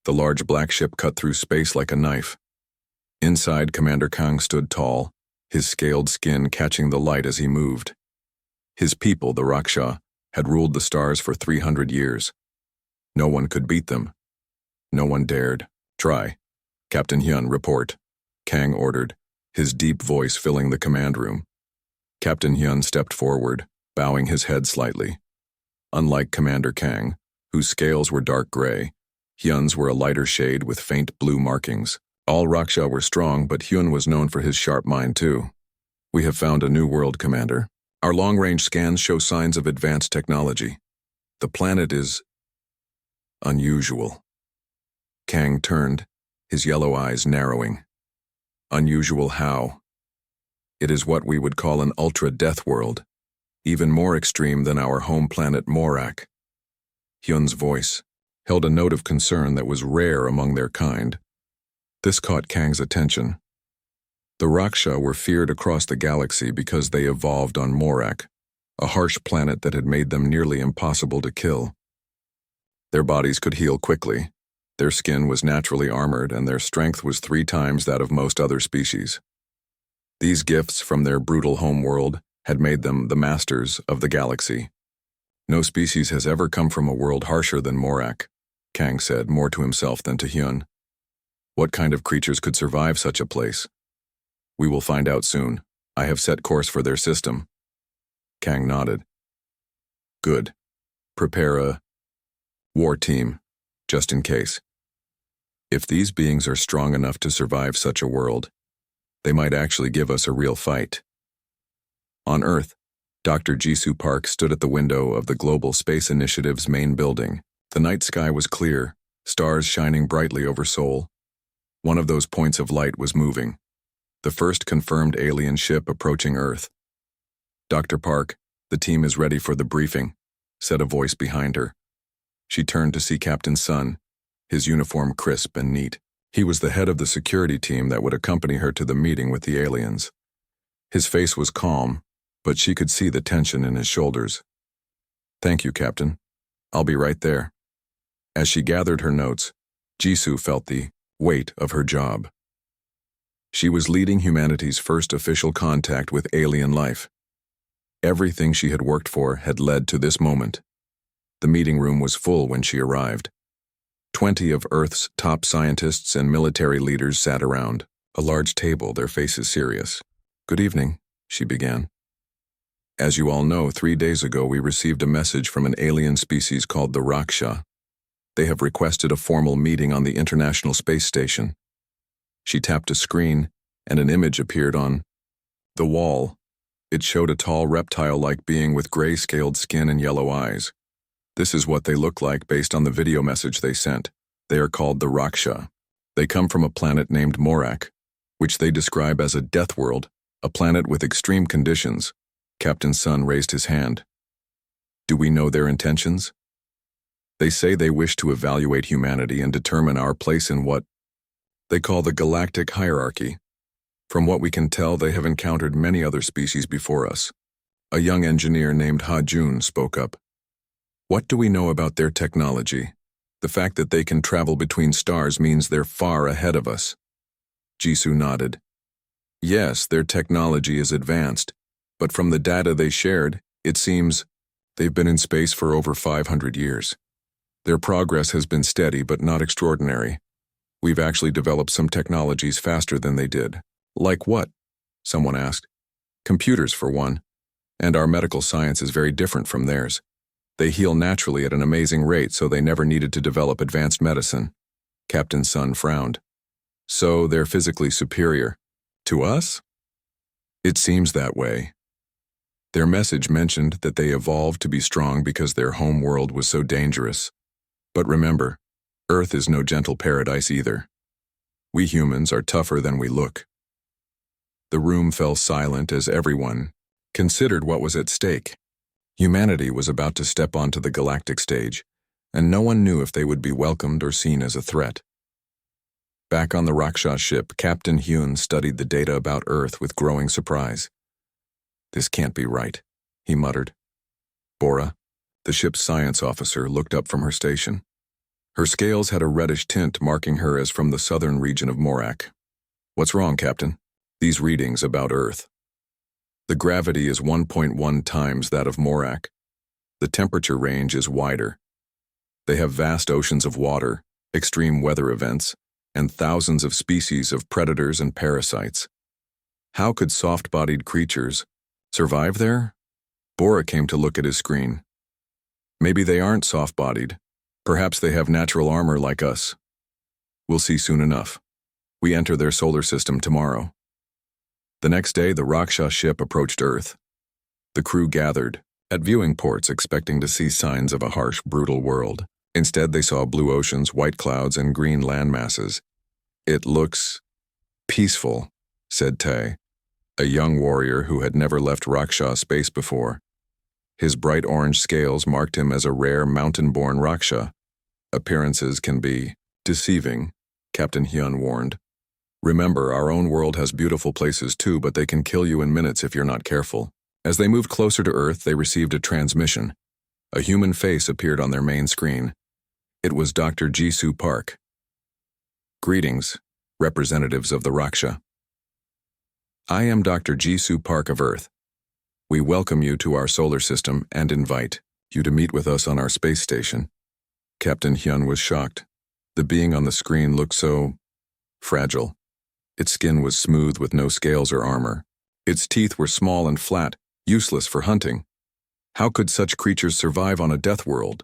The large black ship cut through space like a knife. Inside, Commander Kang stood tall, his scaled skin catching the light as he moved. His people, the Raksha, had ruled the stars for 300 years. No one could beat them. No one dared. Try. Captain Hyun, report. Kang ordered, his deep voice filling the command room. Captain Hyun stepped forward, bowing his head slightly. Unlike Commander Kang, whose scales were dark gray, Hyun's were a lighter shade with faint blue markings. All Raksha were strong, but Hyun was known for his sharp mind too. We have found a new world, Commander. Our long-range scans show signs of advanced technology. The planet is unusual. Kang turned, his yellow eyes narrowing. Unusual how? It is what we would call an ultra-Deathworld, even more extreme than our home planet Morak. Hyun's voice held a note of concern that was rare among their kind. This caught Kang's attention. The Raksha were feared across the galaxy because they evolved on Morak, a harsh planet that had made them nearly impossible to kill. Their bodies could heal quickly, their skin was naturally armored, and their strength was 3 times that of most other species. These gifts from their brutal homeworld had made them the masters of the galaxy. No species has ever come from a world harsher than Morak, Kang said, more to himself than to Hyun. What kind of creatures could survive such a place? We will find out soon. I have set course for their system. Kang nodded. Good. Prepare a war team, just in case. If these beings are strong enough to survive such a world, they might actually give us a real fight. On Earth, Dr. Jisoo Park stood at the window of the Global Space Initiative's main building. The night sky was clear, stars shining brightly over Seoul. One of those points of light was moving. The first confirmed alien ship approaching Earth. Dr. Park, the team is ready for the briefing, said a voice behind her. She turned to see Captain Sun, his uniform crisp and neat. He was the head of the security team that would accompany her to the meeting with the aliens. His face was calm, but she could see the tension in his shoulders. Thank you, Captain. I'll be right there. As she gathered her notes, Jisoo felt the weight of her job. She was leading humanity's first official contact with alien life. Everything she had worked for had led to this moment. The meeting room was full when she arrived. 20 of Earth's top scientists and military leaders sat around, a large table, their faces serious. Good evening, she began. As you all know, 3 days ago we received a message from an alien species called the Raksha. They have requested a formal meeting on the International Space Station. She tapped a screen, and an image appeared on the wall. It showed a tall reptile-like being with gray-scaled skin and yellow eyes. This is what they look like based on the video message they sent. They are called the Raksha. They come from a planet named Morak, which they describe as a Deathworld, a planet with extreme conditions. Captain Sun raised his hand. Do we know their intentions? They say they wish to evaluate humanity and determine our place in what they call the galactic hierarchy. From what we can tell, they have encountered many other species before us. A young engineer named Ha Jun spoke up. What do we know about their technology? The fact that they can travel between stars means they're far ahead of us. Jisoo nodded. Yes, their technology is advanced, but from the data they shared, it seems they've been in space for over 500 years. Their progress has been steady but not extraordinary. We've actually developed some technologies faster than they did. Like what? Someone asked. Computers, for one. And our medical science is very different from theirs. They heal naturally at an amazing rate, so they never needed to develop advanced medicine. Captain Sun frowned. So they're physically superior. To us? It seems that way. Their message mentioned that they evolved to be strong because their home world was so dangerous. But remember, Earth is no gentle paradise either. We humans are tougher than we look. The room fell silent as everyone considered what was at stake. Humanity was about to step onto the galactic stage, and no one knew if they would be welcomed or seen as a threat. Back on the Raksha ship, Captain Hyun studied the data about Earth with growing surprise. This can't be right, he muttered. Bora, the ship's science officer, looked up from her station. Her scales had a reddish tint, marking her as from the southern region of Morak. What's wrong, Captain? These readings about Earth. The gravity is 1.1 times that of Morak. The temperature range is wider. They have vast oceans of water, extreme weather events, and thousands of species of predators and parasites. How could soft-bodied creatures survive there? Bora came to look at his screen. Maybe they aren't soft-bodied. Perhaps they have natural armor like us. We'll see soon enough. We enter their solar system tomorrow. The next day, the Raksha ship approached Earth. The crew gathered at viewing ports, expecting to see signs of a harsh, brutal world. Instead, they saw blue oceans, white clouds, and green land masses. It looks peaceful, said Tay, a young warrior who had never left Raksha space before. His bright orange scales marked him as a rare mountain-born Raksha. Appearances can be deceiving, Captain Hyun warned. Remember, our own world has beautiful places too, but they can kill you in minutes if you're not careful. As they moved closer to Earth, they received a transmission. A human face appeared on their main screen. It was Dr. Jisoo Park. Greetings, representatives of the Raksha. I am Dr. Jisoo Park of Earth. We welcome you to our solar system and invite you to meet with us on our space station. Captain Hyun was shocked. The being on the screen looked so fragile. Its skin was smooth with no scales or armor. Its teeth were small and flat, useless for hunting. How could such creatures survive on a death world?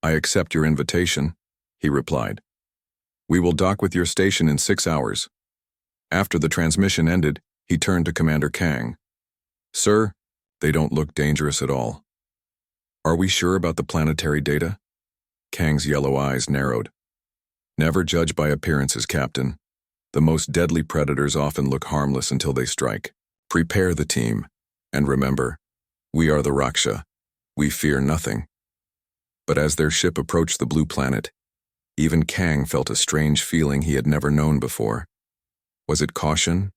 I accept your invitation, he replied. We will dock with your station in 6 hours. After the transmission ended, he turned to Commander Kang. Sir, they don't look dangerous at all. Are we sure about the planetary data? Kang's yellow eyes narrowed. Never judge by appearances, Captain. The most deadly predators often look harmless until they strike. Prepare the team, and remember, we are the Raksha. We fear nothing. But as their ship approached the blue planet, even Kang felt a strange feeling he had never known before. Was it caution?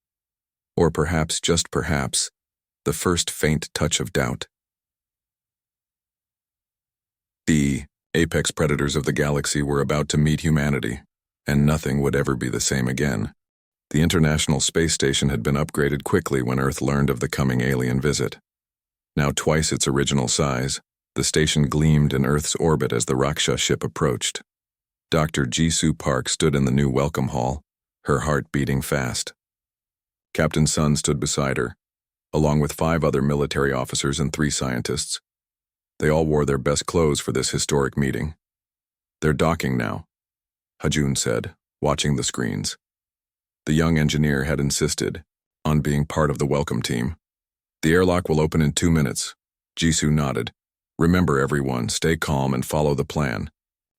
Or perhaps, just perhaps, the first faint touch of doubt? The apex predators of the galaxy were about to meet humanity, and nothing would ever be the same again. The International Space Station had been upgraded quickly when Earth learned of the coming alien visit. Now twice its original size, the station gleamed in Earth's orbit as the Raksha ship approached. Dr. Jisoo Park stood in the new welcome hall, her heart beating fast. Captain Sun stood beside her, along with 5 other military officers and 3 scientists. They all wore their best clothes for this historic meeting. They're docking now, Hajun said, watching the screens. The young engineer had insisted on being part of the welcome team. The airlock will open in 2 minutes. Jisoo nodded. Remember, everyone, stay calm and follow the plan.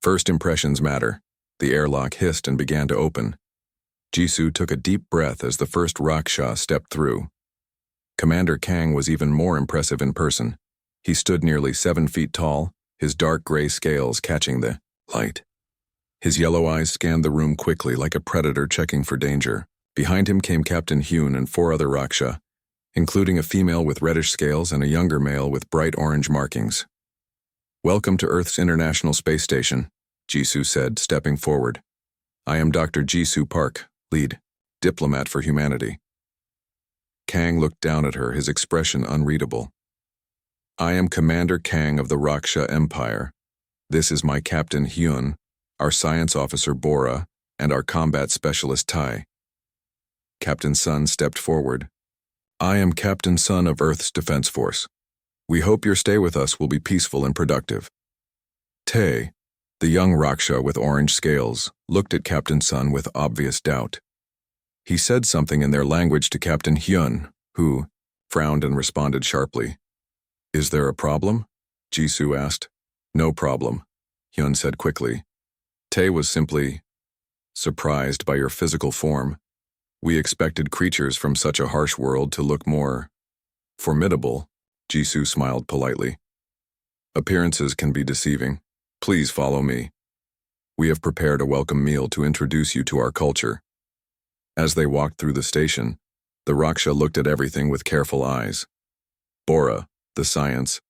First impressions matter. The airlock hissed and began to open. Jisoo took a deep breath as the first Raksha stepped through. Commander Kang was even more impressive in person. He stood nearly 7 feet tall, his dark gray scales catching the light. His yellow eyes scanned the room quickly like a predator checking for danger. Behind him came Captain Hyun and 4 other Raksha, including a female with reddish scales and a younger male with bright orange markings. Welcome to Earth's International Space Station, Jisoo said, stepping forward. I am Dr. Jisoo Park, lead diplomat for humanity. Kang looked down at her, his expression unreadable. I am Commander Kang of the Raksha Empire. This is my Captain Hyun, our science officer Bora, and our combat specialist Tai. Captain Sun stepped forward. I am Captain Sun of Earth's Defense Force. We hope your stay with us will be peaceful and productive. Tae, the young Raksha with orange scales, looked at Captain Sun with obvious doubt. He said something in their language to Captain Hyun, who frowned and responded sharply. Is there a problem? Jisoo asked. No problem, Hyun said quickly. Tae was simply surprised by your physical form. We expected creatures from such a harsh world to look more formidable, Jisoo smiled politely. Appearances can be deceiving. Please follow me. We have prepared a welcome meal to introduce you to our culture. As they walked through the station, the Raksha looked at everything with careful eyes. Bora, the science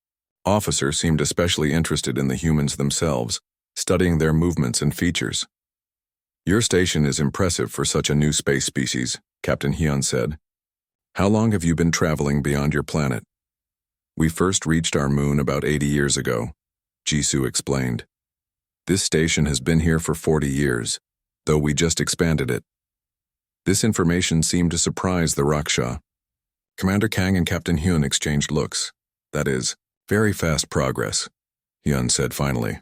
officer, seemed especially interested in the humans themselves, studying their movements and features. Your station is impressive for such a new space species, Captain Hyun said. How long have you been traveling beyond your planet? We first reached our moon about 80 years ago, Jisoo explained. This station has been here for 40 years, though we just expanded it. This information seemed to surprise the Raksha. Commander Kang and Captain Hyun exchanged looks. That is, very fast progress, Hyun said finally.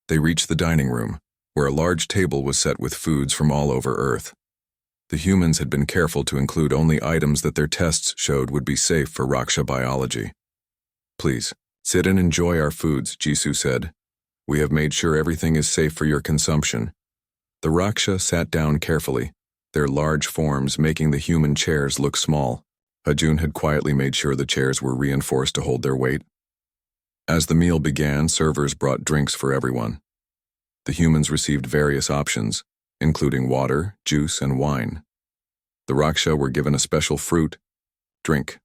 They reached the dining room, where a large table was set with foods from all over Earth. The humans had been careful to include only items that their tests showed would be safe for Raksha biology. Please, sit and enjoy our foods, Jisoo said. We have made sure everything is safe for your consumption. The Raksha sat down carefully, their large forms making the human chairs look small. Hajun had quietly made sure the chairs were reinforced to hold their weight. As the meal began, servers brought drinks for everyone. The humans received various options, including water, juice, and wine. The Raksha were given a special fruit, drink.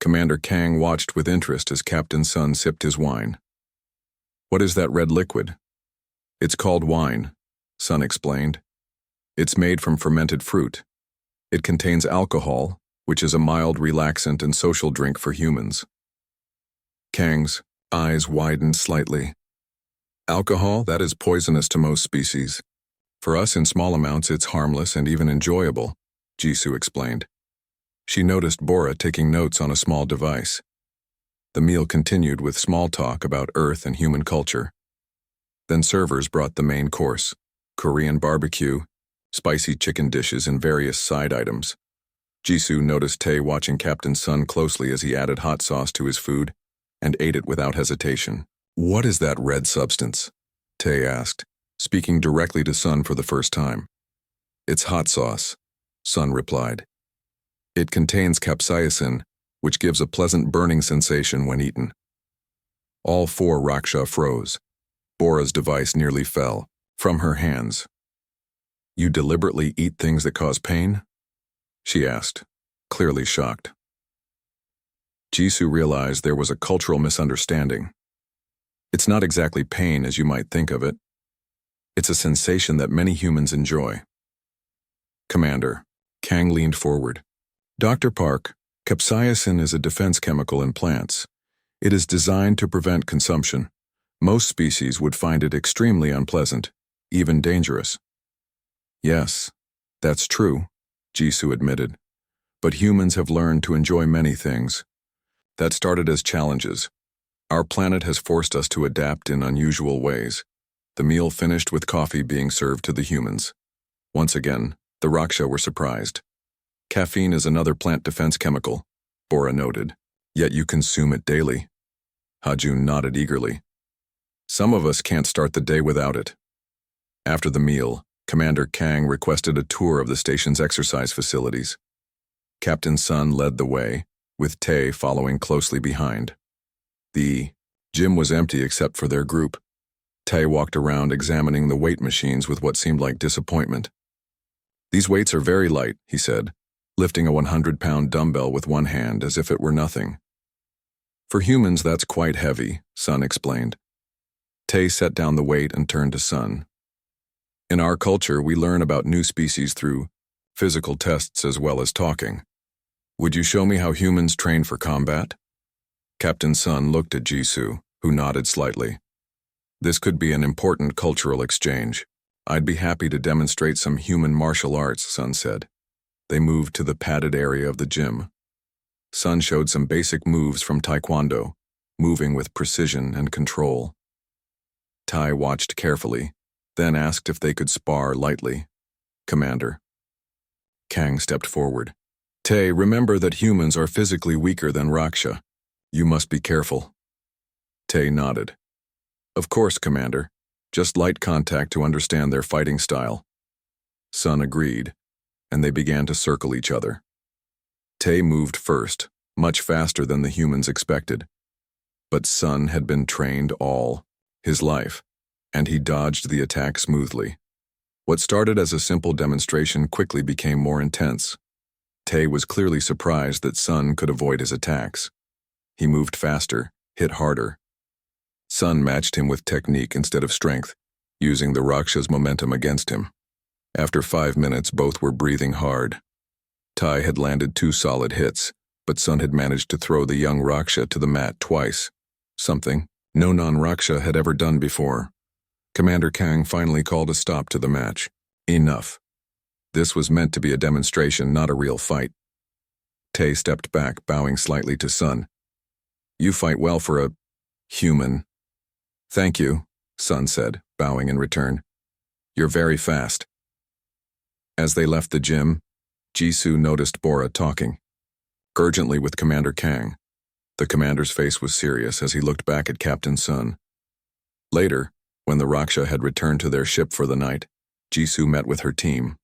Commander Kang watched with interest as Captain Sun sipped his wine. What is that red liquid? It's called wine, Sun explained. It's made from fermented fruit. It contains alcohol, which is a mild relaxant and social drink for humans. Kang's eyes widened slightly. Alcohol, that is poisonous to most species. For us in small amounts it's harmless and even enjoyable, Jisoo explained. She noticed Bora taking notes on a small device. The meal continued with small talk about Earth and human culture. Then servers brought the main course, Korean barbecue, spicy chicken dishes, and various side items. Jisoo noticed Tae watching Captain Sun closely as he added hot sauce to his food and ate it without hesitation. What is that red substance? Tae asked, speaking directly to Sun for the first time. It's hot sauce, Sun replied. It contains capsaicin, which gives a pleasant burning sensation when eaten. All four Raksha froze. Bora's device nearly fell from her hands. You deliberately eat things that cause pain? She asked, clearly shocked. Jisoo realized there was a cultural misunderstanding. It's not exactly pain as you might think of it. It's a sensation that many humans enjoy. Commander, Kang leaned forward. Dr. Park, capsaicin is a defense chemical in plants. It is designed to prevent consumption. Most species would find it extremely unpleasant, even dangerous. Yes, that's true, Jisoo admitted. But humans have learned to enjoy many things. That started as challenges. Our planet has forced us to adapt in unusual ways. The meal finished with coffee being served to the humans. Once again, the Raksha were surprised. Caffeine is another plant defense chemical, Bora noted. Yet you consume it daily. Hajun nodded eagerly. Some of us can't start the day without it. After the meal, Commander Kang requested a tour of the station's exercise facilities. Captain Sun led the way, with Tae following closely behind. The gym was empty except for their group. Tae walked around examining the weight machines with what seemed like disappointment. These weights are very light, he said, lifting a 100-pound dumbbell with one hand as if it were nothing. For humans, that's quite heavy, Sun explained. Tae set down the weight and turned to Sun. In our culture, we learn about new species through physical tests as well as talking. Would you show me how humans train for combat? Captain Sun looked at Jisoo, who nodded slightly. This could be an important cultural exchange. I'd be happy to demonstrate some human martial arts, Sun said. They moved to the padded area of the gym. Sun showed some basic moves from Taekwondo, moving with precision and control. Tai watched carefully, then asked if they could spar lightly. Commander. Kang stepped forward. Tae, remember that humans are physically weaker than Raksha. You must be careful. Tae nodded. Of course, Commander. Just light contact to understand their fighting style. Sun agreed, and they began to circle each other. Tae moved first, much faster than the humans expected. But Sun had been trained all his life, and he dodged the attack smoothly. What started as a simple demonstration quickly became more intense. Tae was clearly surprised that Sun could avoid his attacks. He moved faster, hit harder. Sun matched him with technique instead of strength, using the Raksha's momentum against him. After 5 minutes, both were breathing hard. Tai had landed 2 solid hits, but Sun had managed to throw the young Raksha to the mat twice, something no non-Raksha had ever done before. Commander Kang finally called a stop to the match. Enough. This was meant to be a demonstration, not a real fight. Tai stepped back, bowing slightly to Sun. You fight well for a human. Thank you, Sun said, bowing in return. You're very fast. As they left the gym, Jisoo noticed Bora talking urgently with Commander Kang. The commander's face was serious as he looked back at Captain Sun. Later, when the Raksha had returned to their ship for the night, Jisoo met with her team.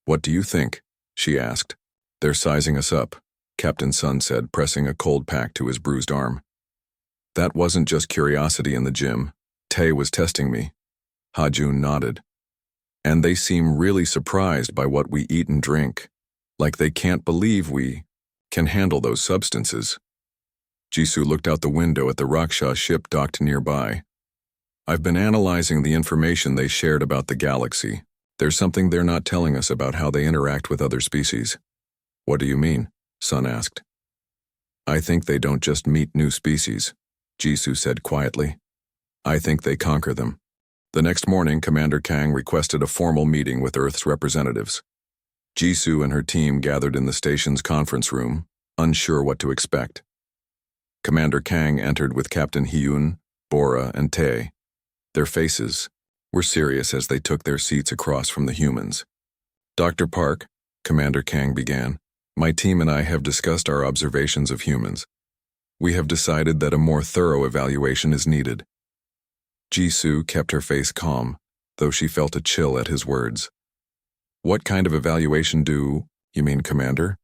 What do you think? She asked. They're sizing us up, Captain Sun said, pressing a cold pack to his bruised arm. That wasn't just curiosity in the gym. Tai was testing me. Ha-Jun nodded. And they seem really surprised by what we eat and drink, like they can't believe we can handle those substances. Jisoo looked out the window at the Raksha ship docked nearby. I've been analyzing the information they shared about the galaxy. There's something they're not telling us about how they interact with other species. What do you mean? Sun asked. I think they don't just meet new species, Jisoo said quietly. I think they conquer them. The next morning, Commander Kang requested a formal meeting with Earth's representatives. Jisoo and her team gathered in the station's conference room, unsure what to expect. Commander Kang entered with Captain Hyun, Bora, and Tai. Their faces were serious as they took their seats across from the humans. Dr. Park, Commander Kang began, my team and I have discussed our observations of humans. We have decided that a more thorough evaluation is needed. Jisoo kept her face calm, though she felt a chill at his words. What kind of evaluation do you mean, Commander?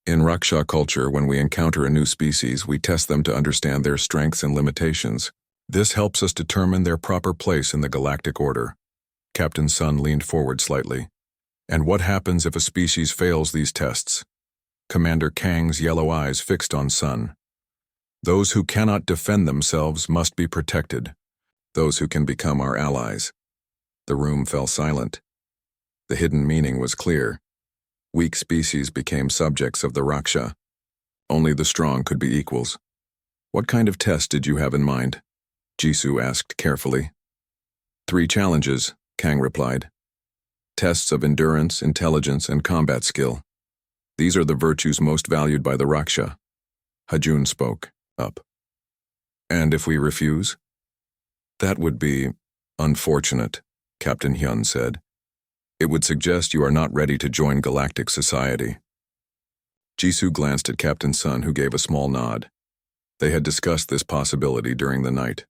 In Raksha culture, when we encounter a new species, we test them to understand their strengths and limitations. This helps us determine their proper place in the galactic order. Captain Sun leaned forward slightly. And what happens if a species fails these tests? Commander Kang's yellow eyes fixed on Sun. Those who cannot defend themselves must be protected. Those who can become our allies. The room fell silent. The hidden meaning was clear. Weak species became subjects of the Raksha. Only the strong could be equals. What kind of test did you have in mind? Jisoo asked carefully. 3 challenges, Kang replied. Tests of endurance, intelligence, and combat skill. These are the virtues most valued by the Raksha. Ha-Jun spoke up. And if we refuse? That would be unfortunate, Captain Hyun said. It would suggest you are not ready to join galactic society. Jisoo glanced at Captain Sun, who gave a small nod. They had discussed this possibility during the night.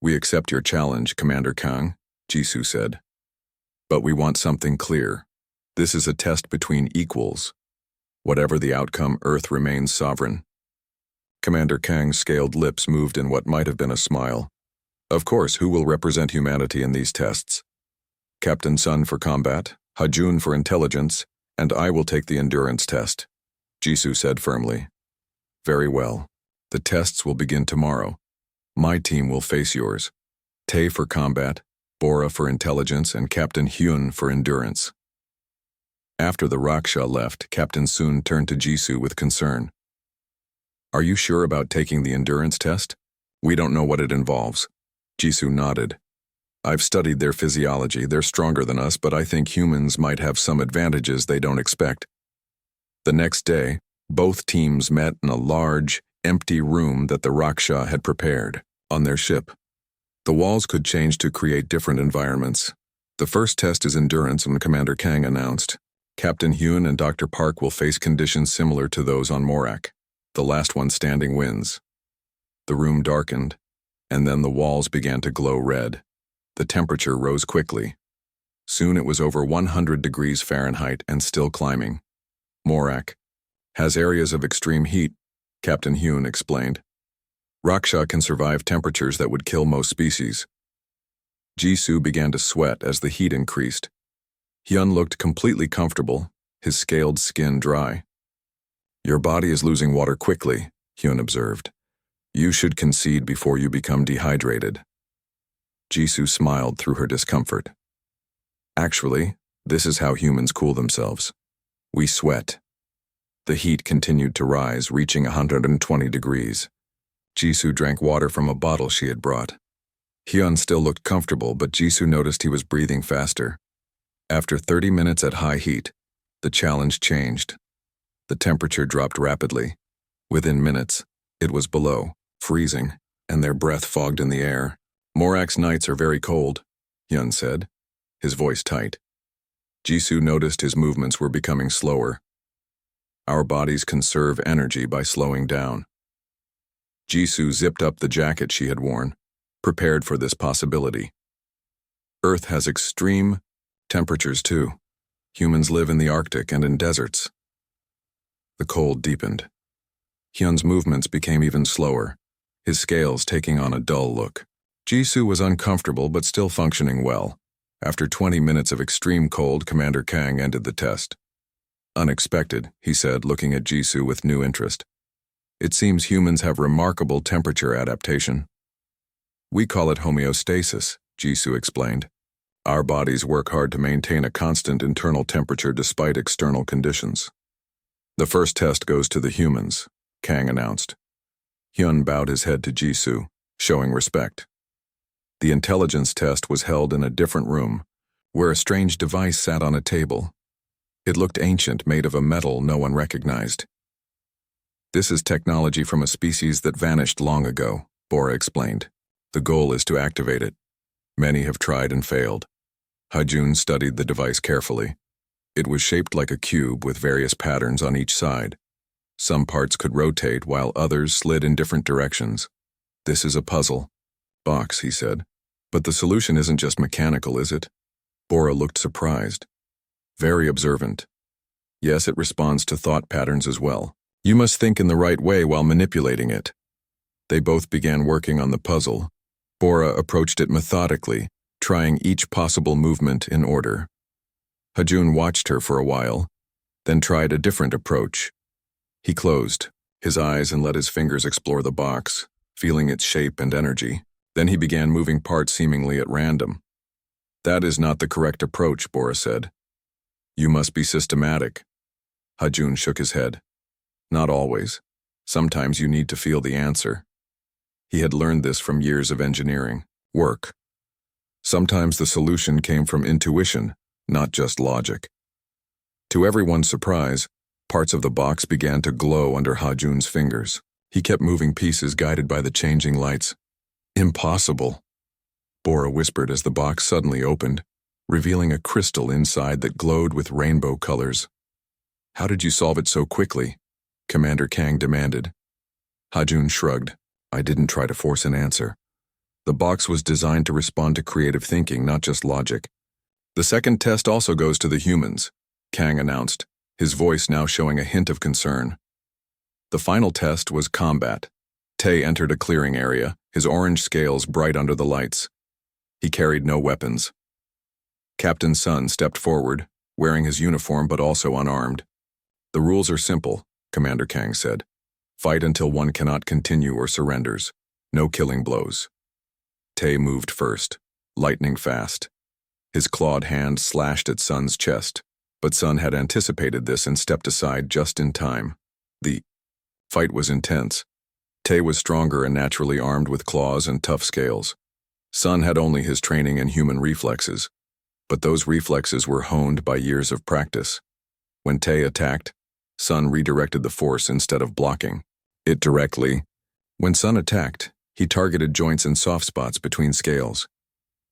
We accept your challenge, Commander Kang, Jisoo said. But we want something clear. This is a test between equals. Whatever the outcome, Earth remains sovereign. Commander Kang's scaled lips moved in what might have been a smile. Of course, who will represent humanity in these tests? Captain Sun for combat, Ha-Jun for intelligence, and I will take the endurance test, Jisoo said firmly. Very well. The tests will begin tomorrow. My team will face yours. Tai for combat, Bora for intelligence, and Captain Hyun for endurance. After the Raksha left, Captain Sun turned to Jisoo with concern. Are you sure about taking the endurance test? We don't know what it involves. Jisoo nodded. I've studied their physiology. They're stronger than us, but I think humans might have some advantages they don't expect. The next day, both teams met in a large, empty room that the Raksha had prepared on their ship. The walls could change to create different environments. The first test is endurance, and Commander Kang announced. Captain Hyun and Dr. Park will face conditions similar to those on Morak. The last one standing wins. The room darkened, and then the walls began to glow red. The temperature rose quickly. Soon it was over 100 degrees Fahrenheit and still climbing. Morak has areas of extreme heat, Captain Hyun explained. Raksha can survive temperatures that would kill most species. Jisoo began to sweat as the heat increased. Hyun looked completely comfortable, his scaled skin dry. Your body is losing water quickly, Hyun observed. You should concede before you become dehydrated. Jisoo smiled through her discomfort. Actually, this is how humans cool themselves. We sweat. The heat continued to rise, reaching 120 degrees. Jisoo drank water from a bottle she had brought. Hyun still looked comfortable, but Jisoo noticed he was breathing faster. After 30 minutes at high heat, the challenge changed. The temperature dropped rapidly. Within minutes, it was below, freezing, and their breath fogged in the air. Morak's nights are very cold, Hyun said, his voice tight. Jisoo noticed his movements were becoming slower. Our bodies conserve energy by slowing down. Jisoo zipped up the jacket she had worn, prepared for this possibility. Earth has extreme temperatures too. Humans live in the Arctic and in deserts. The cold deepened. Hyun's movements became even slower, his scales taking on a dull look. Jisoo was uncomfortable but still functioning well. After 20 minutes of extreme cold, Commander Kang ended the test. Unexpected, he said, looking at Jisoo with new interest. It seems humans have remarkable temperature adaptation. We call it homeostasis, Jisoo explained. Our bodies work hard to maintain a constant internal temperature despite external conditions. The first test goes to the humans, Kang announced. Hyun bowed his head to Jisoo, showing respect. The intelligence test was held in a different room, where a strange device sat on a table. It looked ancient, made of a metal no one recognized. This is technology from a species that vanished long ago, Bora explained. The goal is to activate it. Many have tried and failed. Hajun studied the device carefully. It was shaped like a cube with various patterns on each side. Some parts could rotate while others slid in different directions. This is a puzzle box, he said. But the solution isn't just mechanical, is it? Bora looked surprised. Very observant. Yes, it responds to thought patterns as well. You must think in the right way while manipulating it. They both began working on the puzzle. Bora approached it methodically, trying each possible movement in order. Hajun watched her for a while, then tried a different approach. He closed his eyes and let his fingers explore the box, feeling its shape and energy. Then he began moving parts seemingly at random. That is not the correct approach, Bora said. You must be systematic. Hajun shook his head. Not always. Sometimes you need to feel the answer. He had learned this from years of engineering work. Sometimes the solution came from intuition, not just logic. To everyone's surprise, parts of the box began to glow under Hajun's fingers. He kept moving pieces guided by the changing lights. Impossible, Bora whispered as the box suddenly opened, revealing a crystal inside that glowed with rainbow colors. How did you solve it so quickly? Commander Kang demanded. Hajun shrugged. I didn't try to force an answer. The box was designed to respond to creative thinking, not just logic. The second test also goes to the humans, Kang announced, his voice now showing a hint of concern. The final test was combat. Tae entered a clearing area, his orange scales bright under the lights. He carried no weapons. Captain Sun stepped forward, wearing his uniform but also unarmed. The rules are simple, Commander Kang said. Fight until one cannot continue or surrenders. No killing blows. Tae moved first, lightning fast. His clawed hand slashed at Sun's chest, but Sun had anticipated this and stepped aside just in time. The fight was intense. Tae was stronger and naturally armed with claws and tough scales. Sun had only his training in human reflexes, but those reflexes were honed by years of practice. When Tae attacked, Sun redirected the force instead of blocking it directly. When Sun attacked, he targeted joints and soft spots between scales.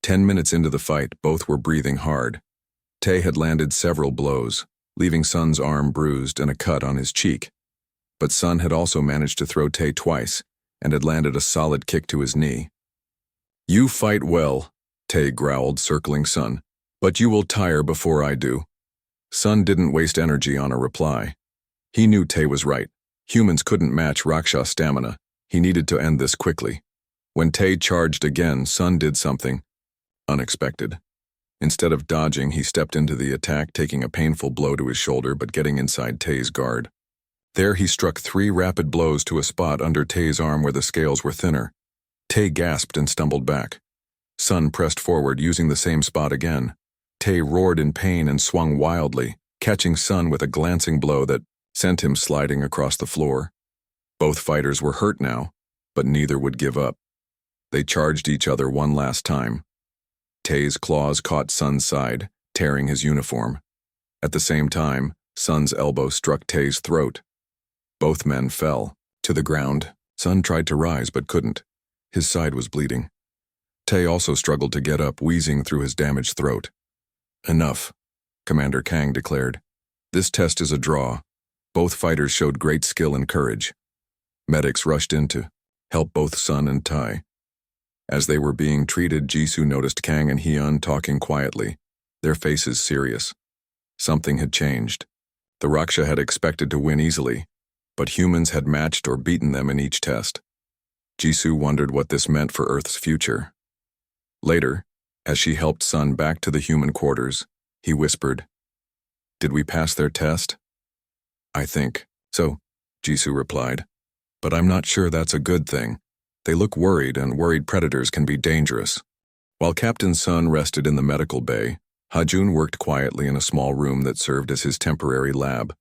10 minutes into the fight, both were breathing hard. Tae had landed several blows, leaving Sun's arm bruised and a cut on his cheek. But Sun had also managed to throw Tae twice and had landed a solid kick to his knee. You fight well, Tae growled, circling Sun, but you will tire before I do. Sun didn't waste energy on a reply. He knew Tae was right. Humans couldn't match Raksha's stamina. He needed to end this quickly. When Tae charged again, Sun did something unexpected. Instead of dodging, he stepped into the attack, taking a painful blow to his shoulder but getting inside Tae's guard. There he struck 3 rapid blows to a spot under Tay's arm where the scales were thinner. Tay gasped and stumbled back. Sun pressed forward, using the same spot again. Tay roared in pain and swung wildly, catching Sun with a glancing blow that sent him sliding across the floor. Both fighters were hurt now, but neither would give up. They charged each other one last time. Tay's claws caught Sun's side, tearing his uniform. At the same time, Sun's elbow struck Tay's throat. Both men fell to the ground. Sun tried to rise but couldn't. His side was bleeding. Tay also struggled to get up, wheezing through his damaged throat. "Enough," Commander Kang declared. "This test is a draw." Both fighters showed great skill and courage. Medics rushed in to help both Sun and Tai. As they were being treated, Jisoo noticed Kang and Hyun talking quietly, their faces serious. Something had changed. The Raksha had expected to win easily, but humans had matched or beaten them in each test. Jisoo wondered what this meant for Earth's future. Later, as she helped Sun back to the human quarters, he whispered, "Did we pass their test?" "I think so," Jisoo replied. "But I'm not sure that's a good thing. They look worried, and worried predators can be dangerous." While Captain Sun rested in the medical bay, Hajun worked quietly in a small room that served as his temporary lab.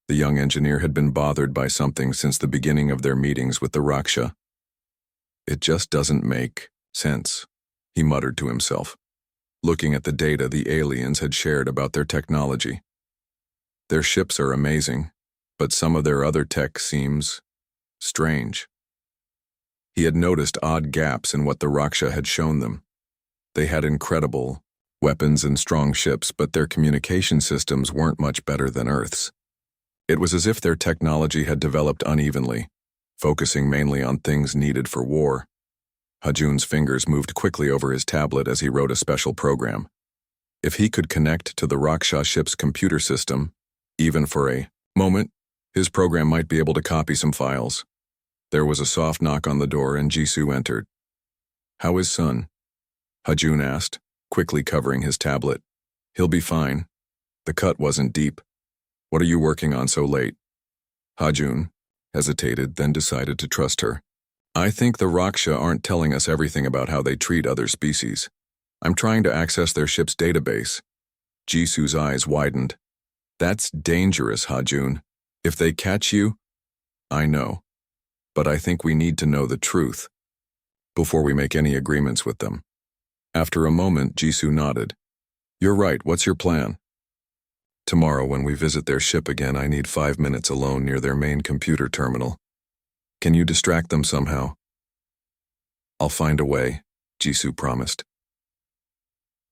The young engineer had been bothered by something since the beginning of their meetings with the Raksha. "It just doesn't make sense," he muttered to himself, looking at the data the aliens had shared about their technology. "Their ships are amazing, but some of their other tech seems strange." He had noticed odd gaps in what the Raksha had shown them. They had incredible weapons and strong ships, but their communication systems weren't much better than Earth's. It was as if their technology had developed unevenly, focusing mainly on things needed for war. Hajun's fingers moved quickly over his tablet as he wrote a special program. If he could connect to the Raksha ship's computer system, even for a moment, his program might be able to copy some files. There was a soft knock on the door and Jisoo entered. "How is Sun?" Hajun asked, quickly covering his tablet. "He'll be fine. The cut wasn't deep. What are you working on so late?" Hajun hesitated, then decided to trust her. "I think the Raksha aren't telling us everything about how they treat other species. I'm trying to access their ship's database." Jisoo's eyes widened. "That's dangerous, Hajun. If they catch you..." "I know. But I think we need to know the truth before we make any agreements with them." After a moment, Jisoo nodded. "You're right. What's your plan?" "Tomorrow, when we visit their ship again, I need 5 minutes alone near their main computer terminal. Can you distract them somehow?" "I'll find a way," Jisoo promised.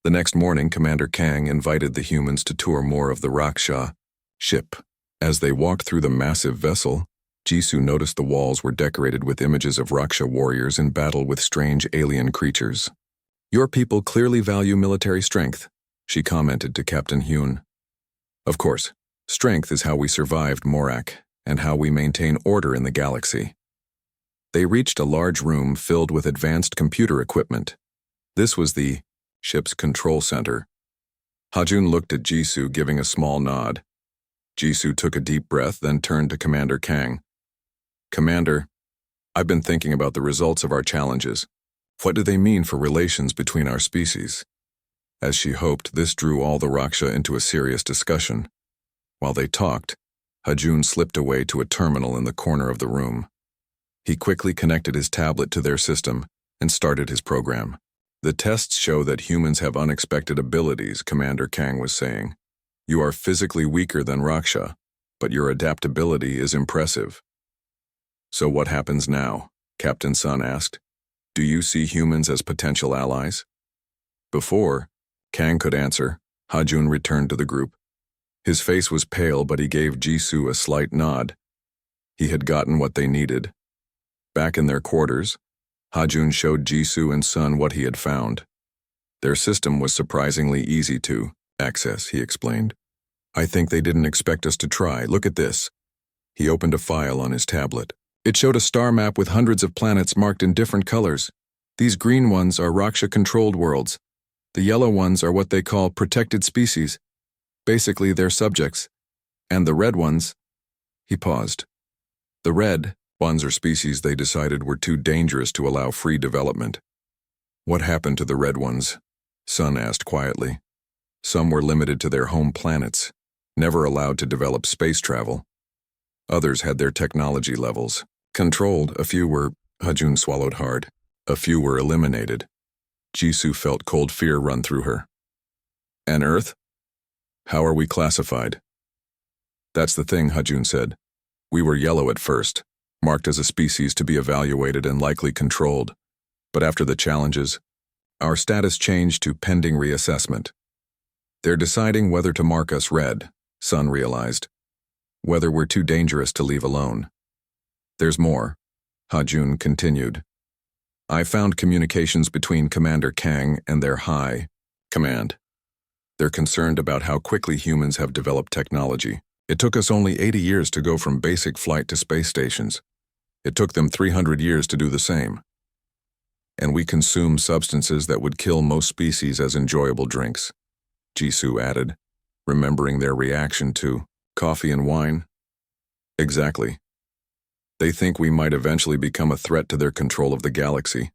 The next morning, Commander Kang invited the humans to tour more of the Raksha ship. As they walked through the massive vessel, Jisoo noticed the walls were decorated with images of Raksha warriors in battle with strange alien creatures. "Your people clearly value military strength," she commented to Captain Hyun. "Of course, strength is how we survived Morak and how we maintain order in the galaxy." They reached a large room filled with advanced computer equipment. This was the ship's control center. Hajun looked at Jisoo, giving a small nod. Jisoo took a deep breath, then turned to Commander Kang. "Commander, I've been thinking about the results of our challenges. What do they mean for relations between our species?" As she hoped, this drew all the Raksha into a serious discussion. While they talked, Hajun slipped away to a terminal in the corner of the room. He quickly connected his tablet to their system and started his program. "The tests show that humans have unexpected abilities," Commander Kang was saying. "You are physically weaker than Raksha, but your adaptability is impressive." "So what happens now?" Captain Sun asked. "Do you see humans as potential allies?" Before Kang could answer, Hajun returned to the group. His face was pale, but he gave Jisoo a slight nod. He had gotten what they needed. Back in their quarters, Hajun showed Jisoo and Sun what he had found. Their system was surprisingly easy to access, he explained. "I think they didn't expect us to try. Look at this." He opened a file on his tablet. It showed a star map with hundreds of planets marked in different colors. These green ones are Raksha-controlled worlds. The yellow ones are what they call protected species. Basically, they're subjects. And the red ones, He paused. The red ones are species they decided were too dangerous to allow free development. What happened to the red ones? Sun asked quietly. Some were limited to their home planets, never allowed to develop space travel. Others had their technology levels controlled. A few were, Hajun swallowed hard. A few were eliminated. Jisoo felt cold fear run through her. And Earth? How are we classified? That's the thing, Hajun said. We were yellow at first, marked as a species to be evaluated and likely controlled. But after the challenges, our status changed to pending reassessment. They're deciding whether to mark us red, Sun realized. Whether we're too dangerous to leave alone. There's more, Hajun continued. I found communications between Commander Kang and their high command. They're concerned about how quickly humans have developed technology. It took us only 80 years to go from basic flight to space stations. It took them 300 years to do the same. And we consume substances that would kill most species as enjoyable drinks, Jisoo added, remembering their reaction to coffee and wine. Exactly. They think we might eventually become a threat to their control of the galaxy.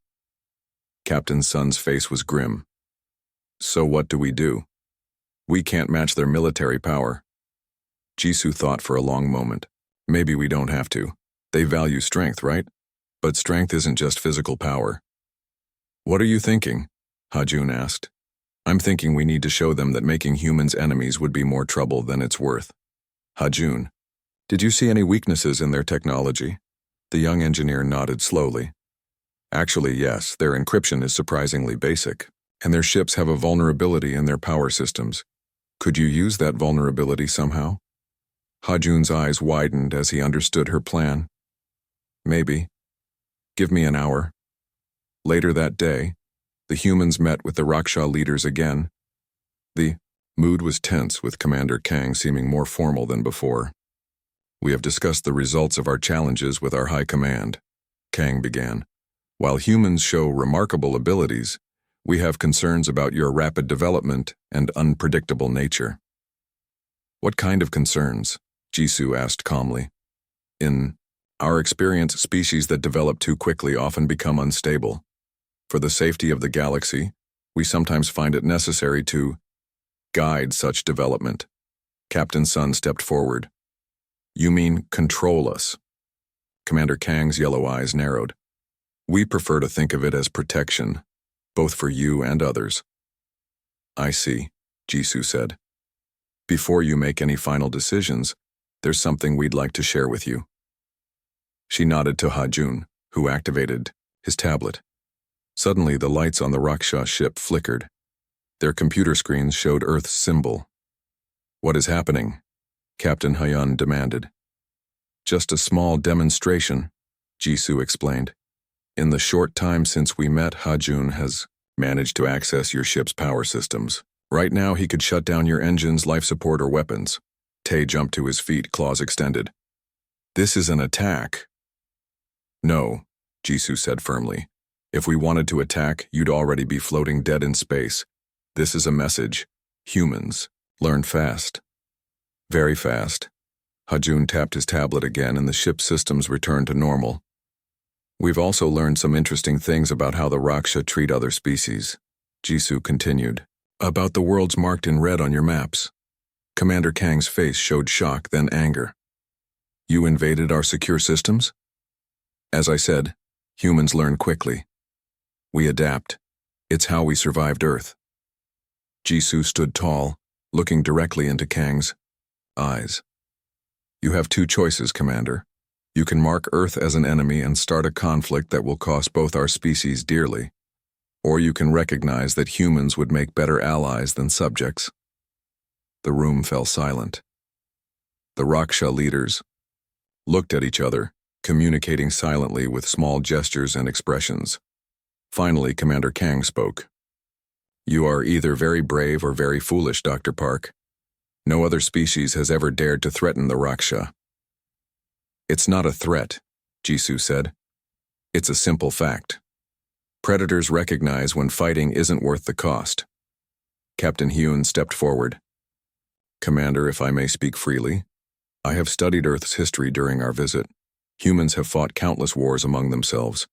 Captain Sun's face was grim. So what do? We can't match their military power. Jisoo thought for a long moment. Maybe we don't have to. They value strength, right? But strength isn't just physical power. What are you thinking? Hajun asked. I'm thinking we need to show them that making humans enemies would be more trouble than it's worth. Hajun, did you see any weaknesses in their technology? The young engineer nodded slowly. Actually, yes, their encryption is surprisingly basic, and their ships have a vulnerability in their power systems. Could you use that vulnerability somehow? Hajun's eyes widened as he understood her plan. Maybe. Give me an hour. Later that day, the humans met with the Raksha leaders again. The mood was tense, with Commander Kang seeming more formal than before. We have discussed the results of our challenges with our high command, Kang began. While humans show remarkable abilities, we have concerns about your rapid development and unpredictable nature. What kind of concerns? Jisoo asked calmly. In our experience, species that develop too quickly often become unstable. For the safety of the galaxy, we sometimes find it necessary to guide such development. Captain Sun stepped forward. You mean control us? Commander Kang's yellow eyes narrowed. We prefer to think of it as protection, both for you and others. I see, Jisoo said. Before you make any final decisions, there's something we'd like to share with you. She nodded to Hajun, who activated his tablet. Suddenly, the lights on the Raksha ship flickered. Their computer screens showed Earth's symbol. What is happening? Captain Hyun demanded. Just a small demonstration, Jisoo explained. In the short time since we met, Hajun has managed to access your ship's power systems. Right now, he could shut down your engines, life support, or weapons. Tae jumped to his feet, claws extended. This is an attack. No, Jisoo said firmly. If we wanted to attack, you'd already be floating dead in space. This is a message. Humans, learn fast. Very fast. Hajun tapped his tablet again and the ship's systems returned to normal. We've also learned some interesting things about how the Raksha treat other species. Jisoo continued. About the worlds marked in red on your maps. Commander Kang's face showed shock, then anger. You invaded our secure systems? As I said, humans learn quickly. We adapt. It's how we survived Earth. Jisoo stood tall, looking directly into Kang's eyes. You have two choices, Commander. You can mark Earth as an enemy and start a conflict that will cost both our species dearly. Or you can recognize that humans would make better allies than subjects. The room fell silent. The Raksha leaders looked at each other, communicating silently with small gestures and expressions. Finally, Commander Kang spoke. You are either very brave or very foolish, Dr. Park. No other species has ever dared to threaten the Raksha. It's not a threat, Jisoo said. It's a simple fact. Predators recognize when fighting isn't worth the cost. Captain Hyun stepped forward. Commander, if I may speak freely, I have studied Earth's history during our visit. Humans have fought countless wars among themselves.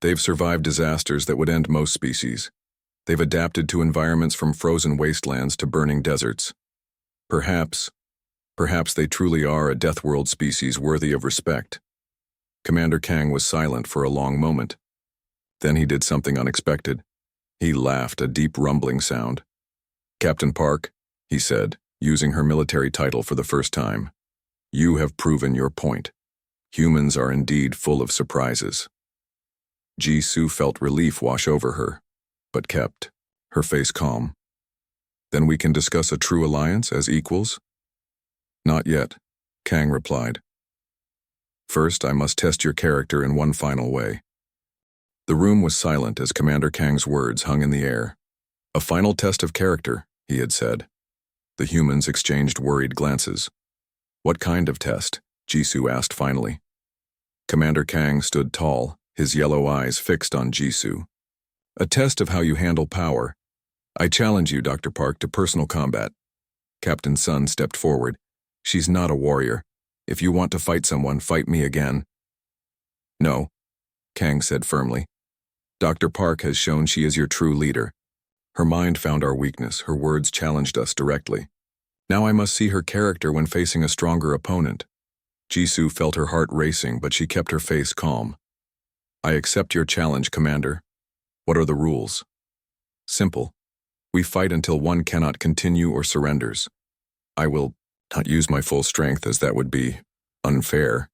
They've survived disasters that would end most species. They've adapted to environments from frozen wastelands to burning deserts. Perhaps they truly are a Deathworld species worthy of respect. Commander Kang was silent for a long moment. Then he did something unexpected. He laughed, a deep rumbling sound. "Captain Park," he said, using her military title for the first time, "you have proven your point. Humans are indeed full of surprises." Jisoo felt relief wash over her, but kept her face calm. "Then we can discuss a true alliance as equals?" "Not yet," Kang replied. "First, I must test your character in one final way." The room was silent as Commander Kang's words hung in the air. "A final test of character," he had said. The humans exchanged worried glances. "What kind of test?" Jisoo asked finally. Commander Kang stood tall, his yellow eyes fixed on Jisoo. "A test of how you handle power. I challenge you, Dr. Park, to personal combat." Captain Sun stepped forward. "She's not a warrior. If you want to fight someone, fight me again." "No," Kang said firmly. "Dr. Park has shown she is your true leader. Her mind found our weakness, her words challenged us directly. Now I must see her character when facing a stronger opponent." Jisoo felt her heart racing, but she kept her face calm. "I accept your challenge, Commander. What are the rules?" "Simple. We fight until one cannot continue or surrenders. I will not use my full strength, as that would be unfair."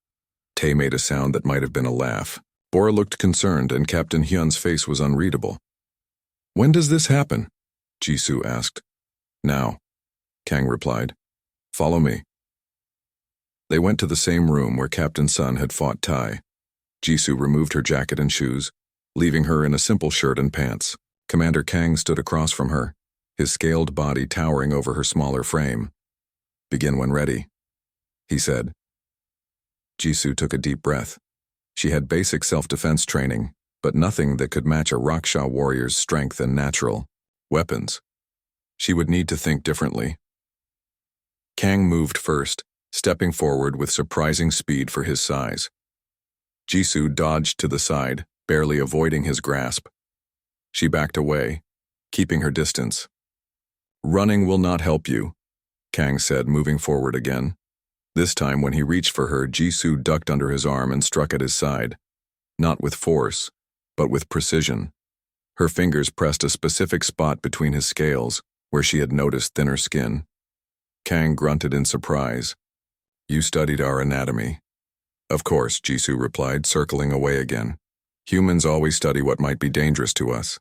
Tae made a sound that might have been a laugh. Bora looked concerned, and Captain Hyun's face was unreadable. "When does this happen?" Jisoo asked. "Now," Kang replied. "Follow me." They went to the same room where Captain Sun had fought Tae. Jisoo removed her jacket and shoes, leaving her in a simple shirt and pants. Commander Kang stood across from her, his scaled body towering over her smaller frame. "Begin when ready," he said. Jisoo took a deep breath. She had basic self-defense training, but nothing that could match a Raksha warrior's strength and natural weapons. She would need to think differently. Kang moved first, stepping forward with surprising speed for his size. Jisoo dodged to the side, barely avoiding his grasp. She backed away, keeping her distance. "Running will not help you," Kang said, moving forward again. This time, when he reached for her, Jisoo ducked under his arm and struck at his side. Not with force, but with precision. Her fingers pressed a specific spot between his scales, where she had noticed thinner skin. Kang grunted in surprise. "You studied our anatomy." "Of course," Jisoo replied, circling away again. "Humans always study what might be dangerous to us."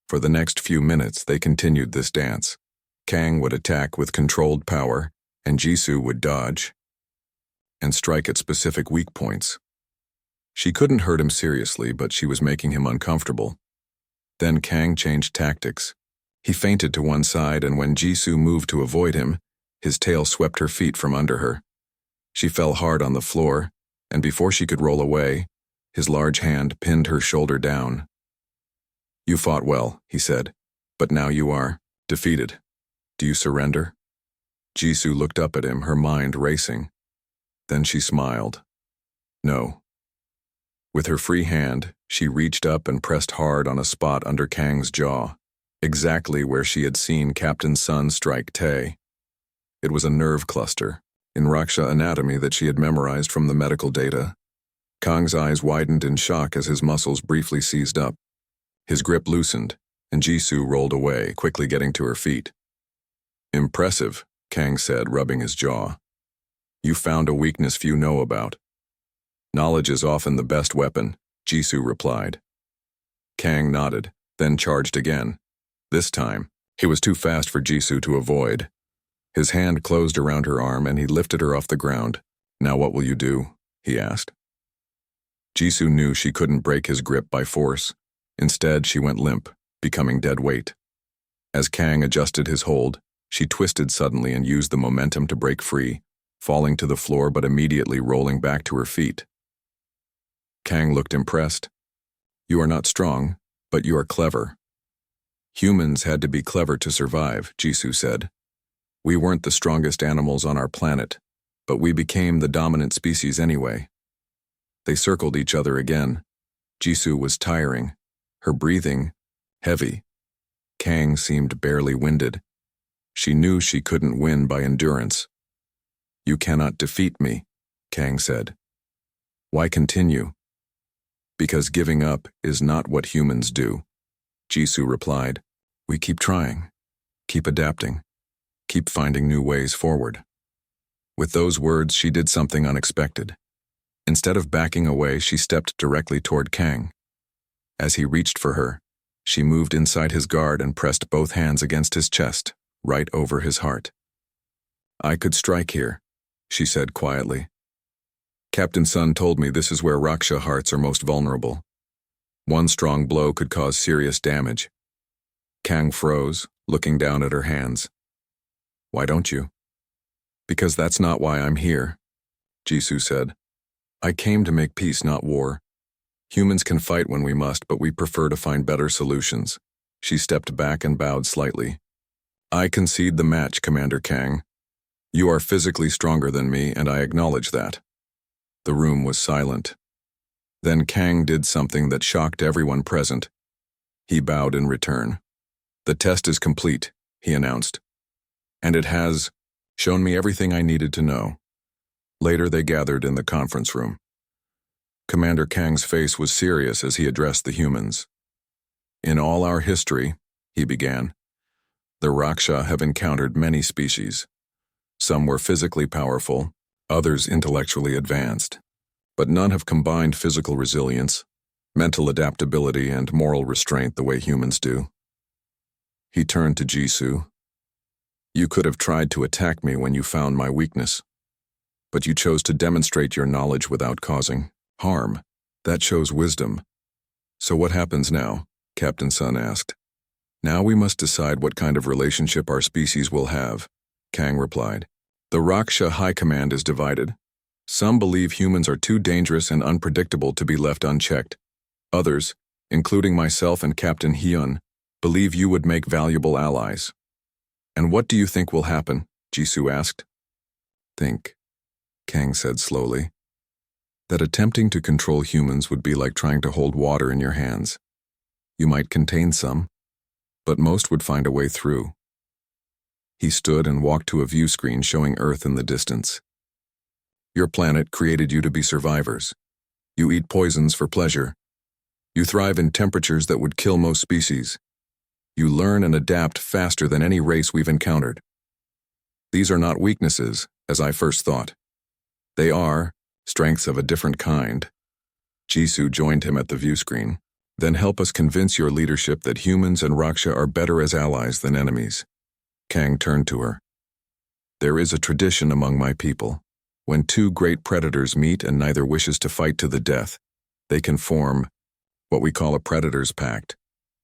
For the next few minutes, they continued this dance. Kang would attack with controlled power, and Jisoo would dodge and strike at specific weak points. She couldn't hurt him seriously, but she was making him uncomfortable. Then Kang changed tactics. He feinted to one side, and when Jisoo moved to avoid him, his tail swept her feet from under her. She fell hard on the floor, and before she could roll away, his large hand pinned her shoulder down. "You fought well," he said, "but now you are defeated. Do you surrender?" Jisoo looked up at him, her mind racing. Then she smiled. "No." With her free hand, she reached up and pressed hard on a spot under Kang's jaw, exactly where she had seen Captain Sun strike Tae. It was a nerve cluster, in Raksha anatomy that she had memorized from the medical data. Kang's eyes widened in shock as his muscles briefly seized up. His grip loosened, and Jisoo rolled away, quickly getting to her feet. "Impressive," Kang said, rubbing his jaw. "You found a weakness few know about." "Knowledge is often the best weapon," Jisoo replied. Kang nodded, then charged again. This time, he was too fast for Jisoo to avoid. His hand closed around her arm and he lifted her off the ground. "Now what will you do?" he asked. Jisoo knew she couldn't break his grip by force. Instead, she went limp, becoming dead weight. As Kang adjusted his hold, she twisted suddenly and used the momentum to break free, falling to the floor but immediately rolling back to her feet. Kang looked impressed. "You are not strong, but you are clever." "Humans had to be clever to survive," Jisoo said. "We weren't the strongest animals on our planet, But we became the dominant species anyway. They circled each other again. Jisoo was tiring, her breathing heavy. Kang seemed barely winded. She knew she couldn't win by endurance. "You cannot defeat me," Kang said. "Why continue?" "Because giving up is not what humans do," Jisoo replied. "We keep trying, keep adapting, keep finding new ways forward." With those words, she did something unexpected. Instead of backing away, she stepped directly toward Kang. As he reached for her, she moved inside his guard and pressed both hands against his chest, right over his heart. "I could strike here," she said quietly. "Captain Sun told me this is where Raksha hearts are most vulnerable. One strong blow could cause serious damage." Kang froze, looking down at her hands. "Why don't you?" "Because that's not why I'm here," Jisoo said. "I came to make peace, not war. Humans can fight when we must, but we prefer to find better solutions." She stepped back and bowed slightly. "I concede the match, Commander Kang. You are physically stronger than me, and I acknowledge that." The room was silent. Then Kang did something that shocked everyone present. He bowed in return. "The test is complete," he announced. "And it has shown me everything I needed to know." Later they gathered in the conference room. Commander Kang's face was serious as he addressed the humans. "In all our history," he began, "the Raksha have encountered many species. Some were physically powerful, others intellectually advanced. But none have combined physical resilience, mental adaptability, and moral restraint the way humans do." He turned to Jisoo. "You could have tried to attack me when you found my weakness. But you chose to demonstrate your knowledge without causing harm. That shows wisdom." "So what happens now?" Captain Sun asked. "Now we must decide what kind of relationship our species will have," Kang replied. "The Raksha High Command is divided. Some believe humans are too dangerous and unpredictable to be left unchecked. Others, including myself and Captain Hyun, believe you would make valuable allies." "And what do you think will happen?" Jisoo asked. "Think," Kang said slowly, "that attempting to control humans would be like trying to hold water in your hands. You might contain some, but most would find a way through." He stood and walked to a view screen showing Earth in the distance. "Your planet created you to be survivors. You eat poisons for pleasure. You thrive in temperatures that would kill most species. You learn and adapt faster than any race we've encountered. These are not weaknesses, as I first thought. They are strengths of a different kind." Jisoo joined him at the view screen. "Then help us convince your leadership that humans and Raksha are better as allies than enemies." Kang turned to her. "There is a tradition among my people. When two great predators meet and neither wishes to fight to the death, they can form what we call a predator's pact,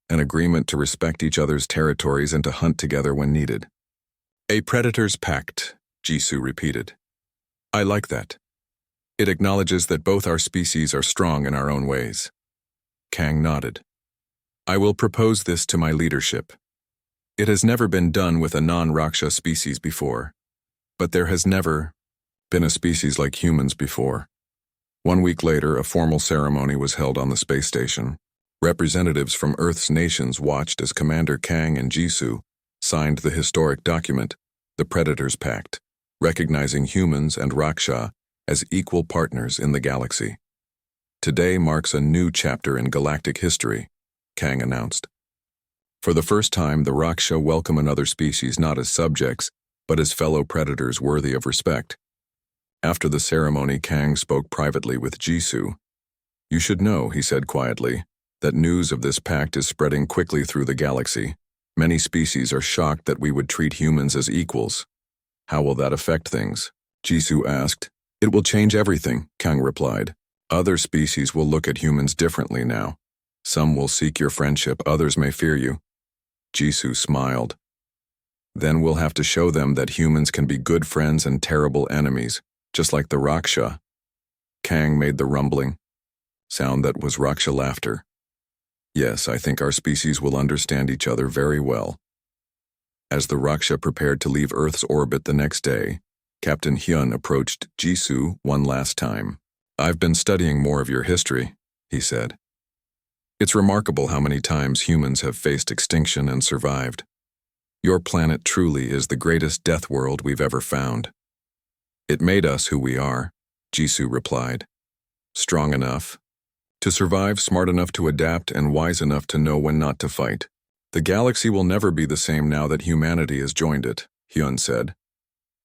an agreement to respect each other's territories and to hunt together when needed." "A predator's pact," Jisoo repeated. "I like that. It acknowledges that both our species are strong in our own ways." Kang nodded. "I will propose this to my leadership. It has never been done with a non-Raksha species before, but there has never been a species like humans before." 1 week later, a formal ceremony was held on the space station. Representatives from Earth's nations watched as Commander Kang and Jisoo signed the historic document, the Predator's Pact, recognizing humans and Raksha as equal partners in the galaxy. "Today marks a new chapter in galactic history," Kang announced. "For the first time, the Raksha welcome another species not as subjects, but as fellow predators worthy of respect." After the ceremony, Kang spoke privately with Jisoo. "You should know," he said quietly, "that news of this pact is spreading quickly through the galaxy. Many species are shocked that we would treat humans as equals. How will that affect things?" Jisoo asked. "It will change everything," Kang replied. "Other species will look at humans differently now. Some will seek your friendship, others may fear you." Jisoo smiled. "Then we'll have to show them that humans can be good friends and terrible enemies, just like the Raksha." Kang made the rumbling sound that was Raksha laughter. "Yes, I think our species will understand each other very well." As the Raksha prepared to leave Earth's orbit the next day, Captain Hyun approached Jisoo one last time. "I've been studying more of your history," he said. "It's remarkable how many times humans have faced extinction and survived. Your planet truly is the greatest death world we've ever found." "It made us who we are," Jisoo replied. "Strong enough to survive, smart enough to adapt, and wise enough to know when not to fight. The galaxy will never be the same now that humanity has joined it," Hyun said.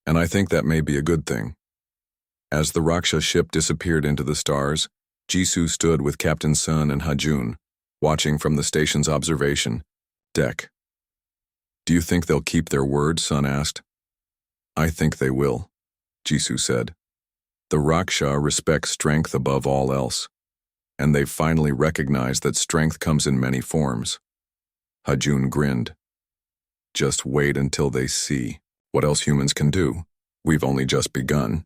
"And I think that may be a good thing." As the Raksha ship disappeared into the stars, Jisoo stood with Captain Sun and Hajun, watching from the station's observation deck. "Do you think they'll keep their word?" Sun asked. "I think they will," Jisoo said. "The Raksha respect strength above all else, and they've finally recognized that strength comes in many forms." Hajun grinned. "Just wait until they see what else humans can do. We've only just begun."